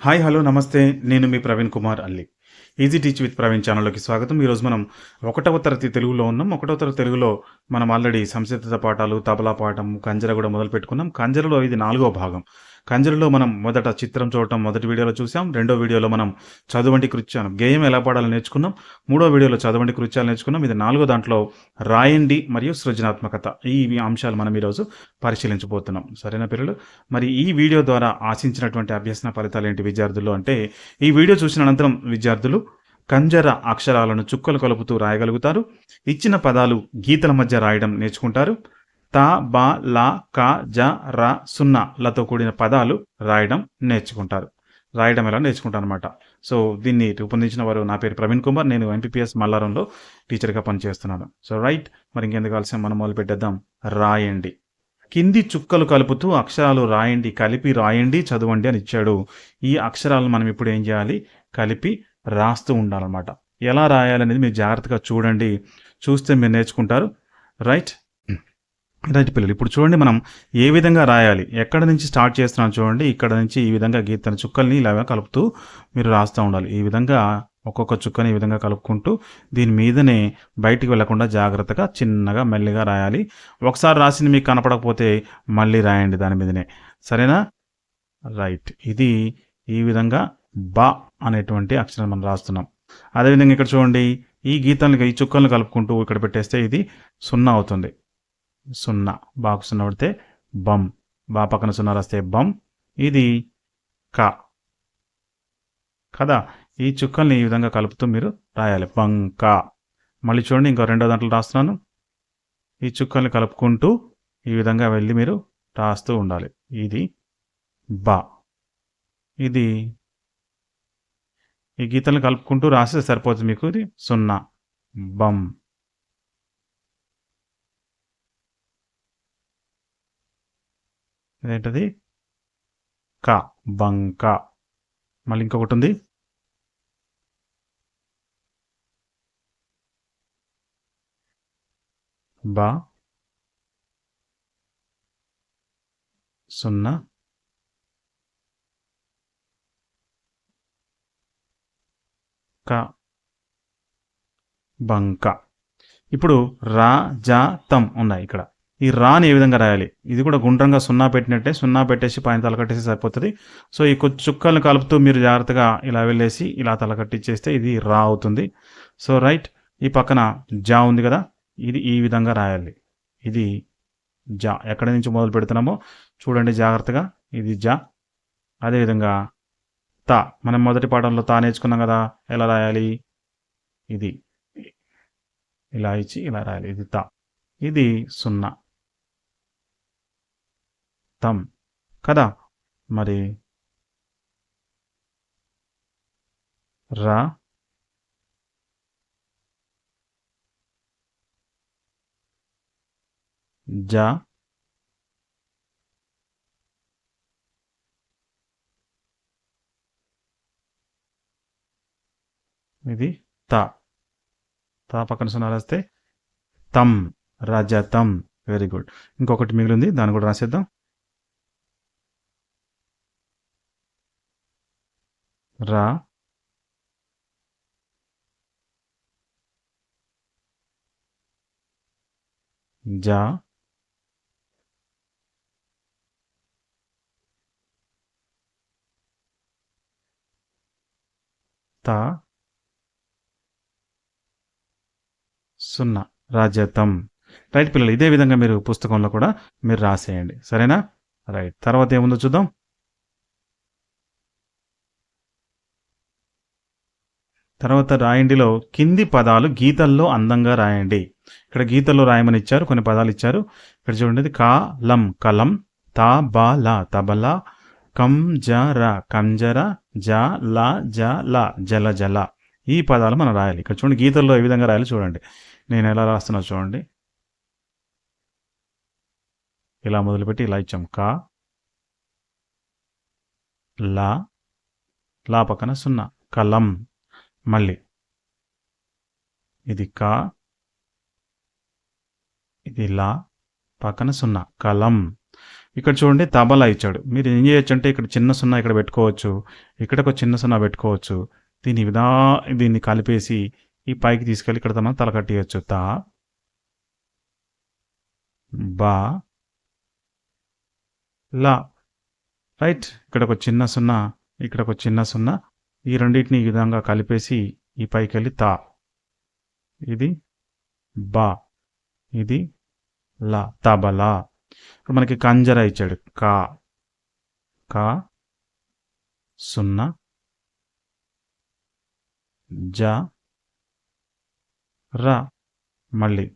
Hi hello నమస్తే. నేను మీ ప్రవీణ్ కుమార్ అల్లి. ఈజీ టీచ్ విత్ ప్రవీణ్ ఛానల్లోకి స్వాగతం. ఈరోజు మనం 1వ తరగతి తెలుగులో ఉన్నాం. 1వ తరగతి తెలుగులో మనం ఆల్రెడీ సంస్కృత పాఠాలు, తబలా పాఠం, కంజర కూడా మొదలు పెట్టుకున్నాం. కంజరలో ఇది 4వ భాగం. కంజరలో మనం మొదట చిత్రం చూడటం మొదటి వీడియోలో చూసాం. రెండో వీడియోలో మనం చదువంటి కృత్యాలు గేయం ఎలా పాడాలో నేర్చుకున్నాం. మూడో వీడియోలో చదువంటి కృత్యాలు నేర్చుకున్నాం. ఇది 4వ దాంట్లో రాయండి మరియు సృజనాత్మకత ఈ అంశాలు మనం ఈరోజు పరిశీలించబోతున్నాం. సరేనా పిల్లలు? మరి ఈ వీడియో ద్వారా ఆశించినటువంటి అభ్యసన ఫలితాలు ఏంటి విద్యార్థులు అంటే, ఈ వీడియో చూసిన అనంతరం విద్యార్థులు కంజర అక్షరాలను చుక్కలు కలుపుతూ రాయగలుగుతారు. ఇచ్చిన పదాలు గీతల మధ్య రాయడం నేర్చుకుంటారు. త, బ, ల, క, జ, ర, సున్నా లతో కూడిన పదాలు రాయడం నేర్చుకుంటారు. రాయడం ఎలా నేర్చుకుంటారు అనమాట. సో దీన్ని రూపొందించిన వారు నా పేరు ప్రవీణ్ కుమార్. నేను ఎంపీపీఎస్ మల్లారంలో టీచర్గా పనిచేస్తున్నాను. సో రైట్, మరి ఇంకెందుకు ఆలస్యం, మనం మొదలు పెట్టేద్దాం. రాయండి. కింది చుక్కలు కలుపుతూ అక్షరాలు రాయండి, కలిపి రాయండి, చదవండి అని ఇచ్చాడు. ఈ అక్షరాలను మనం ఇప్పుడు ఏం చేయాలి? కలిపి రాస్తూ ఉండాలన్నమాట. ఎలా రాయాలనేది మీరు జాగ్రత్తగా చూడండి. చూస్తే మీరు నేర్చుకుంటారు. రైట్ రైట్ పిల్లలు, ఇప్పుడు చూడండి మనం ఏ విధంగా రాయాలి. ఎక్కడ నుంచి స్టార్ట్ చేస్తున్నాం చూడండి. ఇక్కడ నుంచి ఈ విధంగా గీతన చుక్కల్ని ఇలా కలుపుతూ మీరు రాస్తూ ఉండాలి. ఈ విధంగా ఒక్కొక్క చుక్కని ఈ విధంగా కలుపుకుంటూ దీని మీదనే బయటికి వెళ్లకుండా జాగ్రత్తగా చిన్నగా మెల్లిగా రాయాలి. ఒకసారి రాసింది మీకు కనపడకపోతే మళ్ళీ రాయండి దాని మీదనే. సరేనా? రైట్, ఇది ఈ విధంగా బా అనేటువంటి అక్షరం మనం రాస్తున్నాం. అదేవిధంగా ఇక్కడ చూడండి, ఈ గీతాలను ఈ చుక్కలను కలుపుకుంటూ ఇక్కడ పెట్టేస్తే ఇది 0 అవుతుంది. 0, బాకు 0 పడితే బం, బా పక్కన 0 రాస్తే బం. ఇది క కదా. ఈ చుక్కల్ని ఈ విధంగా కలుపుతూ మీరు రాయాలి. బంక. మళ్ళీ చూడండి, ఇంకో రెండో దాంట్లో రాస్తున్నాను. ఈ చుక్కల్ని కలుపుకుంటూ ఈ విధంగా వెళ్ళి మీరు రాస్తూ ఉండాలి. ఇది బా. ఇది ఈ గీతలను కలుపుకుంటూ రాస్తే సరిపోతుంది మీకు. ఇది 0, బం. ఇదేంటది? క, బంక. మళ్ళీ ఇంకొకటి ఉంది, బా, 0, క, బంక. ఇప్పుడు రా, జా, తం ఉన్నాయి ఇక్కడ. ఈ రాని ఏ విధంగా రాయాలి? ఇది కూడా గుండ్రంగా 0 పెట్టినట్టే 0 పెట్టేసి పైన తలకట్టేసి సరిపోతుంది. సో ఈ చుక్కలను కలుపుతూ మీరు జాగ్రత్తగా ఇలా వెళ్ళేసి ఇలా తలకట్టిచ్చేస్తే ఇది రా అవుతుంది. సో రైట్, ఈ పక్కన జా ఉంది కదా, ఇది ఈ విధంగా రాయాలి. ఇది జా. ఎక్కడి నుంచి మొదలు పెడుతున్నామో చూడండి జాగ్రత్తగా. ఇది జా. అదేవిధంగా తా, మనం మొదటి పాఠంలో తా నేర్చుకున్నాం కదా, ఎలా రాయాలి? ఇది ఇలా ఇచ్చి ఇలా రాయాలి. ఇది తా. ఇది 0, తం కదా. మరి రా, జా, ఇది తా. తా పక్కన 0 రాస్తే తం, రజతం. Very good. ఇంకొకటి మిగిలింది, దాన్ని కూడా రాసేద్దాం. రా, జా, తా, 0, రజతం. రైట్ పిల్లలు, ఇదే విధంగా మీరు పుస్తకంలో కూడా మీరు రాసేయండి. సరేనా? రైట్, తర్వాత ఏముందో చూద్దాం. తర్వాత రాయండిలో కింది పదాలు గీతల్లో అందంగా రాయండి. ఇక్కడ గీతల్లో రాయమని ఇచ్చారు, కొన్ని పదాలు ఇచ్చారు. ఇక్కడ చూడండి, కాలం, కలం, తా, బా, లా, తబలా, కంజర, కంజర, జ, ల, జ, ల, జల, జల. ఈ పదాలు మనం రాయాలి. ఇక్కడ చూడండి గీతల్లో ఏ విధంగా రాయాలి చూడండి. నేను ఎలా రాస్తున్నా చూడండి. ఇలా మొదలుపెట్టి ఇలా ఇచ్చాం. కా, లా, లా పక్కన 0, కలం. మళ్ళీ ఇది కా, ఇది లా, పక్కన 0, కలం. ఇక్కడ చూడండి తబలా ఇచ్చాడు. మీరు ఏం చేయొచ్చు అంటే ఇక్కడ చిన్న సున్నా ఇక్కడ పెట్టుకోవచ్చు. ఇక్కడ ఒక చిన్న సున్నా పెట్టుకోవచ్చు. దీన్ని కలిపేసి ఈ పైకి తీసుకెళ్ళి ఇక్కడ మనం తలకట్టేయచ్చు. తా బా లా. రైట్. ఇక్కడ ఒక చిన్న సున్నా, ఇక్కడ ఒక చిన్న సున్నా. ఈ రెండింటిని ఈ విధంగా కలిపేసి ఈ పైకి వెళ్ళి తా. ఇది బా, ఇది లా, తబలా. ఇప్పుడు మనకి కంజర ఇచ్చాడు. కా కా సున్నా జ రా. మళ్ళీ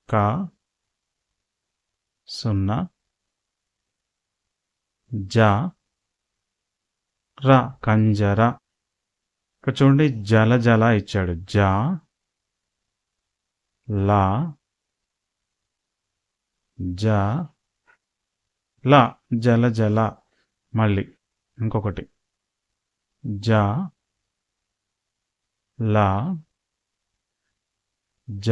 కా సున్నా జ రా, కంజర. ఇక్కడ చూడండి జల జల ఇచ్చాడు. జ లా జ లా, జల జల. మళ్ళీ ఇంకొకటి జ లా జ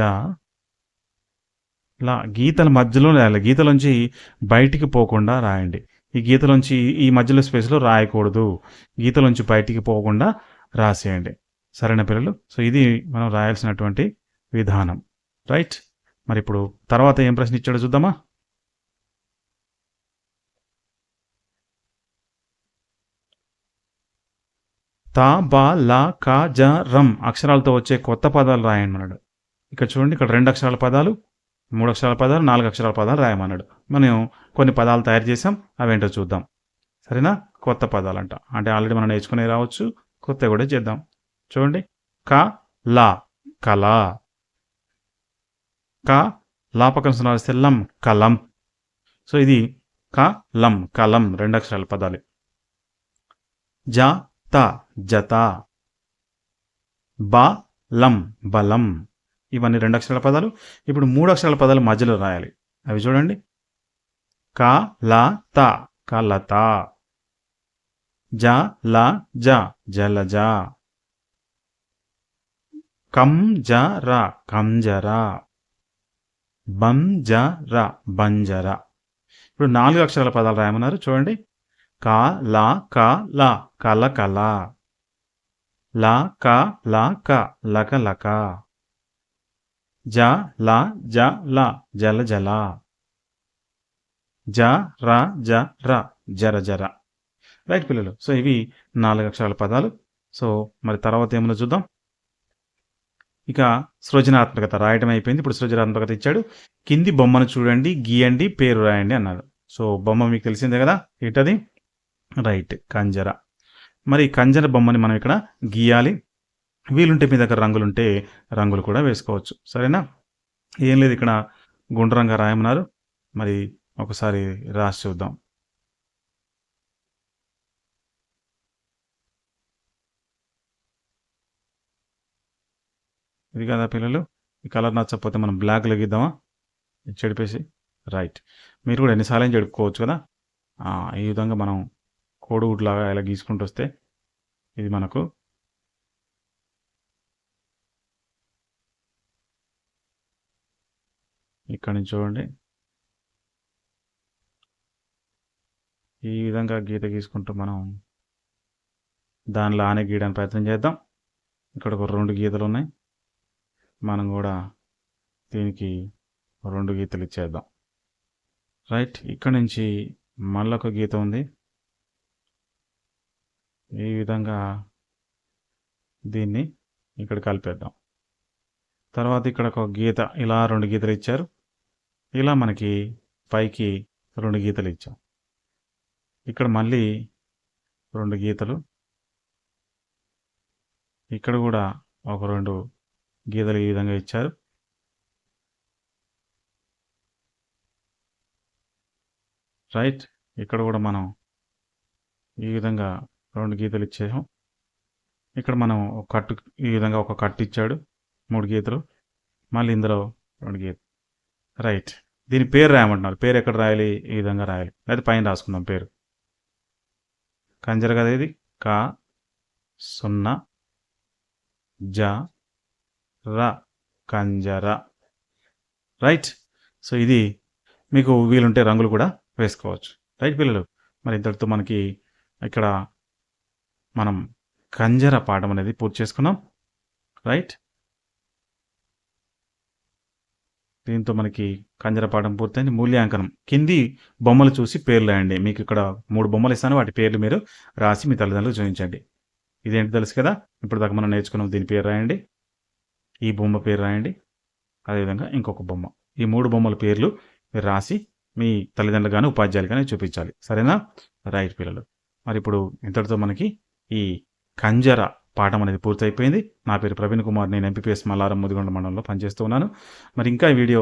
లా. గీతల మధ్యలో రాయాలి. గీతలోంచి బయటికి పోకుండా రాయండి. ఈ గీతలోంచి ఈ మధ్యలో స్పేస్లో రాయకూడదు. గీతలోంచి బయటికి పోకుండా రాసేయండి. సరైన పిల్లలు. సో ఇది మనం రాయాల్సినటువంటి విధానం. రైట్. మరి ఇప్పుడు తర్వాత ఏం ప్రశ్న ఇచ్చాడో చూద్దామా. తా బా లా కా జ రం అక్షరాలతో వచ్చే కొత్త పదాలు రాయమన్నాడు. ఇక్కడ చూడండి, ఇక్కడ 2 అక్షరాల పదాలు, 3 అక్షరాల పదాలు, 4 అక్షరాల పదాలు రాయమన్నాడు. మనం కొన్ని పదాలు తయారు చేసాం, అవేంటో చూద్దాం. సరేనా. కొత్త పదాలంట అంటే ఆల్రెడీ మనం నేర్చుకునే రావచ్చు, కొత్త కూడా చేద్దాం. చూడండి, క లా కళ. క లా పక్కన సున్నా రాస్తే లం కలం. సో ఇది క లం కలం 2 అక్షరాల పదాలు. జ త జత. బ లం బలం. ఇవన్నీ 2 అక్షరాల పదాలు. ఇప్పుడు 3 అక్షరాల పదాలు మధ్యలో రాయాలి. అవి చూడండి. క ల త కలత. జ ల జ జలజ. కం జ ర కంజర. బం జ ర బంజర. ఇప్పుడు 4 అక్షరాల పదాలు రాయమన్నారు. చూడండి. క ల క ల కల కల. ల క ల క లక లక. జ ల జ ల జల జల. జ ర జ ర జర జర. రైట్ పిల్లలు. సో ఇవి 4 అక్షరాల పదాలు. సో మరి తర్వాత ఏమన్నా చూద్దాం. ఇక సృజనాత్మకత రాయటం అయిపోయింది. ఇప్పుడు సృజనాత్మకత ఇచ్చాడు. కింది బొమ్మను చూడండి, గీయండి, పేరు రాయండి అన్నాడు. సో బొమ్మ మీకు తెలిసిందే కదా, ఏంటది? రైట్, కంజర. మరి కంజర బొమ్మని మనం ఇక్కడ గీయాలి. వీలుంటే మీ దగ్గర రంగులుంటే రంగులు కూడా వేసుకోవచ్చు. సరేనా. ఏం లేదు, ఇక్కడ గుండ్రంగా రాయమన్నారు. మరి ఒకసారి రాసి చూద్దాం. ఇది కదా పిల్లలు. ఈ కలర్ నచ్చకపోతే మనం బ్లాక్లో గీద్దామా, చెడిపేసి. రైట్. మీరు కూడా ఎన్నిసార్లు చెడుపుకోవచ్చు కదా. ఈ విధంగా మనం కోడిగుడ్డు లాగా ఇలా గీసుకుంటూ వస్తే ఇది మనకు ఇక్కడ నుంచి చూడండి, ఈ విధంగా గీత గీసుకుంటూ మనం దానిలో ఆనే గీయడానికి ప్రయత్నం చేద్దాం. ఇక్కడ ఒక 2 గీతలు ఉన్నాయి. మనం కూడా దీనికి 2 గీతలు ఇచ్చేద్దాం. రైట్. ఇక్కడ నుంచి మళ్ళీ ఒక గీత ఉంది. ఈ విధంగా దీన్ని ఇక్కడ కలిపేద్దాం. తర్వాత ఇక్కడ ఒక గీత, ఇలా 2 గీతలు ఇచ్చారు. ఇలా మనకి పైకి 2 గీతలు ఇచ్చాం. ఇక్కడ మళ్ళీ 2 గీతలు, ఇక్కడ కూడా ఒక 2 గీతలు ఈ విధంగా ఇచ్చారు. రైట్. ఇక్కడ కూడా మనం ఈ విధంగా 2 గీతలు ఇచ్చేసాం. ఇక్కడ మనం ఒక కట్టు, ఈ విధంగా ఒక కట్టు ఇచ్చాడు, 3 గీతలు. మళ్ళీ ఇందులో 2 గీతలు. రైట్. దీని పేరు రాయమంటున్నారు. పేరు ఎక్కడ రాయాలి? ఈ విధంగా రాయాలి, లేదా పైన రాసుకుందాం పేరు. కంజర కదా ఇది. క సున్నా జ ర కంజర. రైట్. సో ఇది మీకు వీలుంటే రంగులు కూడా వేసుకోవచ్చు. రైట్ పిల్లలు. మరి ఇంతటితో మనకి ఇక్కడ మనం కంజర పాఠం అనేది పూర్తి చేసుకున్నాం. రైట్. దీంతో మనకి కంజర పాఠం పూర్తయింది. మూల్యాంకనం. కింది బొమ్మలు చూసి పేర్లు రాయండి. మీకు ఇక్కడ 3 బొమ్మలు ఇస్తాను. వాటి పేర్లు మీరు రాసి మీ తల్లిదండ్రులకు చూపించండి. ఇదేంటి తెలుసు కదా! ఇప్పటిదాకా మనం నేర్చుకున్నాం. దీని పేరు రాయండి. ఈ బొమ్మ పేరు రాయండి. అదేవిధంగా ఇంకొక బొమ్మ. ఈ 3 బొమ్మల పేర్లు మీరు రాసి మీ తల్లిదండ్రులు గాని, ఉపాధ్యాయులు గాని చూపించాలి. సరేనా? రైట్ పిల్లలు. మరి ఇప్పుడు ఇంతటితో మనకి ఈ కంజర పాఠం అనేది పూర్తయిపోయింది. నా పేరు ప్రవీణ్ కుమార్. నేను ఎంపీపీఎస్ మల్లారం ముదిగొండ మండలంలో పనిచేస్తూ ఉన్నాను. మరి ఇంకా ఈ వీడియో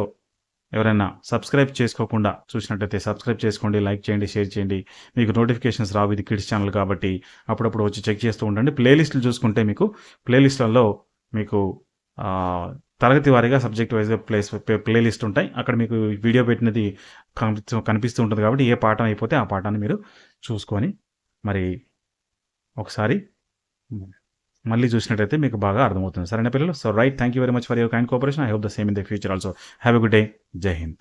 ఎవరైనా సబ్స్క్రైబ్ చేసుకోకుండా చూసినట్టయితే సబ్స్క్రైబ్ చేసుకోండి, లైక్ చేయండి, షేర్ చేయండి. మీకు నోటిఫికేషన్స్ రావు. ఇది కిడ్స్ ఛానల్ కాబట్టి అప్పుడప్పుడు వచ్చి చెక్ చేస్తూ ఉండండి. ప్లేలిస్టులు చూసుకుంటే మీకు ప్లేలిస్టులలో మీకు తరగతి వారీగా సబ్జెక్ట్ వైజ్గా ప్లేలిస్ట్ ఉంటాయి. అక్కడ మీకు వీడియో పెట్టినది కనిపిస్తూ ఉంటుంది కాబట్టి ఏ పాఠం అయిపోతే ఆ పాఠాన్ని మీరు చూసుకొని మరి ఒకసారి మళ్ళీ చూసినట్టయితే మీకు బాగా అర్థమవుతుంది. సరేనా పిల్లలు? So right. Thank you very much for your kind cooperation. I hope the same in the future also. Have a good day. జై హింద్.